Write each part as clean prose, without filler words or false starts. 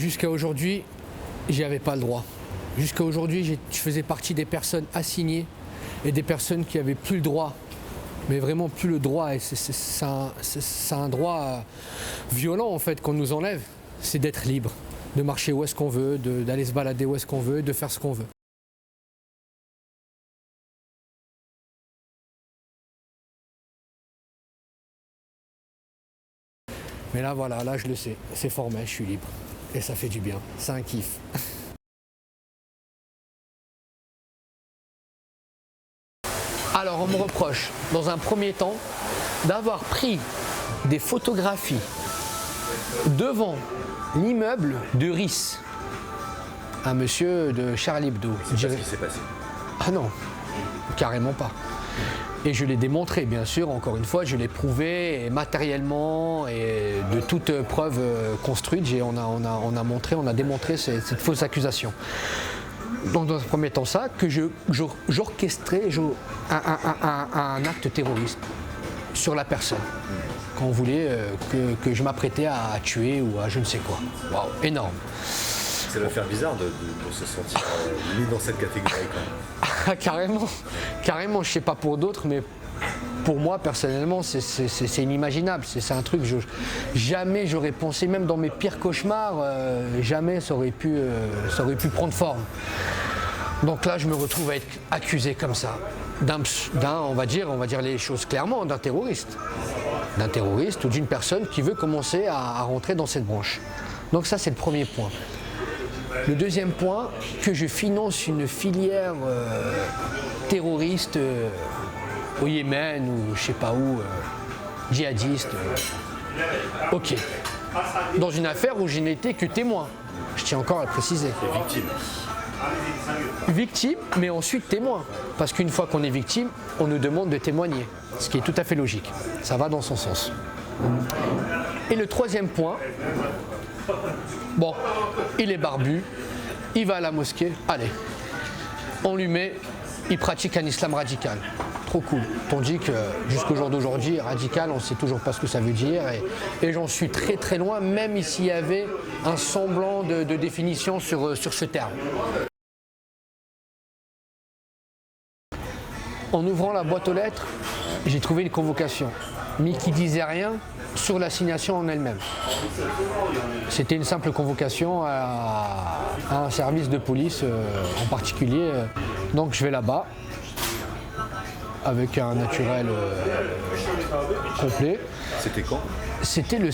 jusqu'à aujourd'hui, j'y avais pas le droit. Jusqu'à aujourd'hui, je faisais partie des personnes assignées et des personnes qui n'avaient plus le droit, mais vraiment plus le droit. Et c'est un droit violent en fait qu'on nous enlève, c'est d'être libre, de marcher où est-ce qu'on veut, d'aller se balader où est-ce qu'on veut, de faire ce qu'on veut. Mais là voilà, là je le sais, c'est formel, je suis libre. Et ça fait du bien, c'est un kiff. Alors on me reproche, dans un premier temps, d'avoir pris des photographies devant l'immeuble de Riss, un monsieur de Charlie Hebdo. C'est pas ce qui s'est passé. Ah non, carrément pas. Et je l'ai démontré, bien sûr, encore une fois, je l'ai prouvé matériellement et de toute preuve construite. On a montré, on a démontré cette fausse accusation. Donc dans un premier temps ça, que j'orchestrais un acte terroriste sur la personne. Quand on voulait que je m'apprêtais à tuer ou à je ne sais quoi. Waouh, énorme. Ça va faire bizarre de se sentir mis dans cette catégorie quand même. Ah, carrément, je sais pas pour d'autres, mais pour moi personnellement c'est inimaginable, c'est un truc, jamais j'aurais pensé, même dans mes pires cauchemars, jamais ça aurait pu prendre forme. Donc là je me retrouve à être accusé comme ça, on va dire les choses clairement, d'un terroriste ou d'une personne qui veut commencer à rentrer dans cette branche. Donc ça c'est le premier point. Le deuxième point, que je finance une filière terroriste au Yémen ou je sais pas où, djihadiste. Ok. Dans une affaire où je n'étais que témoin. Je tiens encore à le préciser. Victime. Victime, mais ensuite témoin. Parce qu'une fois qu'on est victime, on nous demande de témoigner. Ce qui est tout à fait logique. Ça va dans son sens. Et le troisième point, bon, il est barbu, il va à la mosquée, allez, on lui met, il pratique un islam radical. Trop cool. Tandis que jusqu'au jour d'aujourd'hui, radical, on ne sait toujours pas ce que ça veut dire et j'en suis très très loin, même s'il y avait un semblant de définition sur ce terme. En ouvrant la boîte aux lettres, j'ai trouvé une convocation, mais qui disait rien sur l'assignation en elle-même. C'était une simple convocation à un service de police en particulier. Donc je vais là-bas avec un naturel complet. C'était quand? C'était le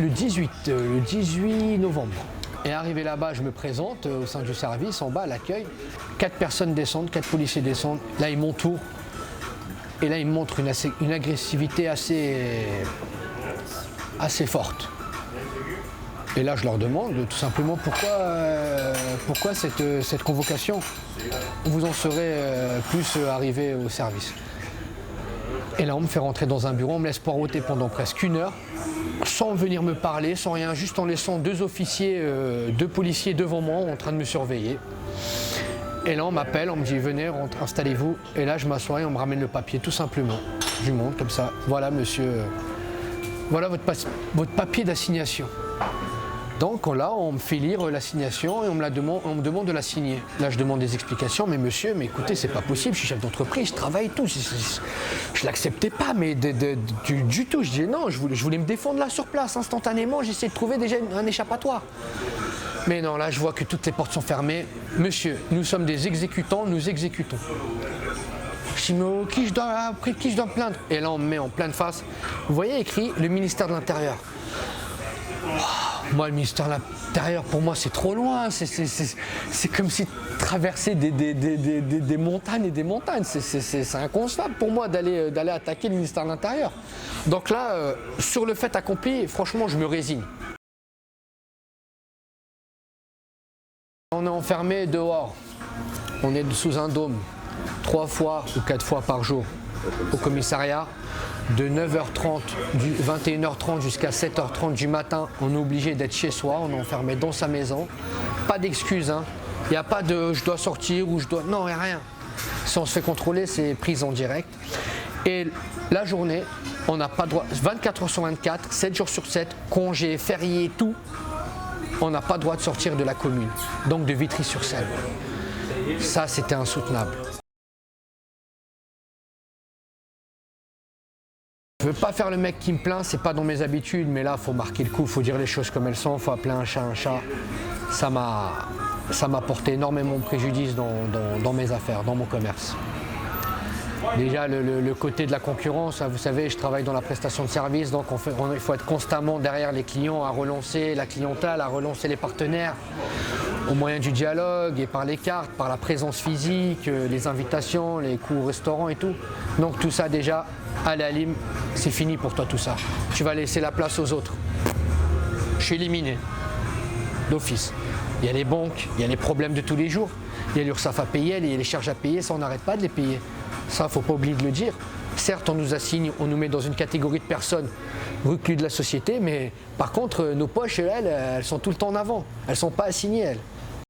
18 novembre. Et arrivé là-bas, je me présente au sein du service, en bas à l'accueil. 4 personnes descendent, 4 policiers descendent. Là, ils m'entourent. Et là, ils me montrent une agressivité assez forte. Et là, je leur demande tout simplement pourquoi cette convocation. Vous en serez plus arrivé au service. Et là, on me fait rentrer dans un bureau, on me laisse poireauter pendant presque 1 heure, sans venir me parler, sans rien, juste en laissant 2 officiers, 2 policiers devant moi en train de me surveiller. Et là, on m'appelle, on me dit venez, installez-vous. Et là, je m'assois et on me ramène le papier, tout simplement. Je lui montre comme ça. Voilà, monsieur, voilà votre papier d'assignation. Donc là, on me fait lire l'assignation et on me demande de la signer. Là, je demande des explications, mais monsieur, mais écoutez, c'est pas possible, je suis chef d'entreprise, je travaille et tout. Je l'acceptais pas, mais du tout. Je disais non, je voulais me défendre là sur place, instantanément, j'essaie de trouver déjà un échappatoire. Mais non, là, je vois que toutes les portes sont fermées. Monsieur, nous sommes des exécutants, nous exécutons. Je dis, mais après qui je dois me plaindre? Et là, on me met en pleine face. Vous voyez écrit le ministère de l'Intérieur. Moi, le ministère de l'Intérieur, pour moi, c'est trop loin. C'est comme si traverser des montagnes et des montagnes. C'est inconcevable pour moi d'aller attaquer le ministère de l'Intérieur. Donc là, sur le fait accompli, franchement, je me résigne. On est enfermé dehors. On est sous un dôme, 3 fois ou 4 fois par jour au commissariat. De 9h30, 21h30 jusqu'à 7h30 du matin, on est obligé d'être chez soi, on est enfermé dans sa maison. Pas d'excuses, hein. Il n'y a pas de je dois sortir ou je dois... Non, il n'y a rien. Si on se fait contrôler, c'est prise en direct. Et la journée, on n'a pas droit, 24h sur 24, 7 jours sur 7, congé, férié, tout. on n'a pas le droit de sortir de la commune, donc de Vitry-sur-Seine. Ça, c'était insoutenable. Je veux pas faire le mec qui me plaint, c'est pas dans mes habitudes, mais là, faut marquer le coup, faut dire les choses comme elles sont, faut appeler un chat un chat. Ça m'a porté énormément de préjudice dans mes affaires, dans mon commerce. Déjà, le côté de la concurrence, vous savez, je travaille dans la prestation de service, donc il faut être constamment derrière les clients, à relancer la clientèle, à relancer les partenaires, au moyen du dialogue et par les cartes, par la présence physique, les invitations, les coups au restaurant et tout. Donc tout ça déjà, allez à Lim, c'est fini pour toi tout ça. Tu vas laisser la place aux autres. Je suis éliminé, d'office. Il y a les banques, il y a les problèmes de tous les jours, il y a l'URSSAF à payer, il y a les charges à payer, ça on n'arrête pas de les payer. Ça, il ne faut pas oublier de le dire. Certes, on nous assigne, on nous met dans une catégorie de personnes reclues de la société, mais par contre, nos poches, elles sont tout le temps en avant. Elles ne sont pas assignées, elles.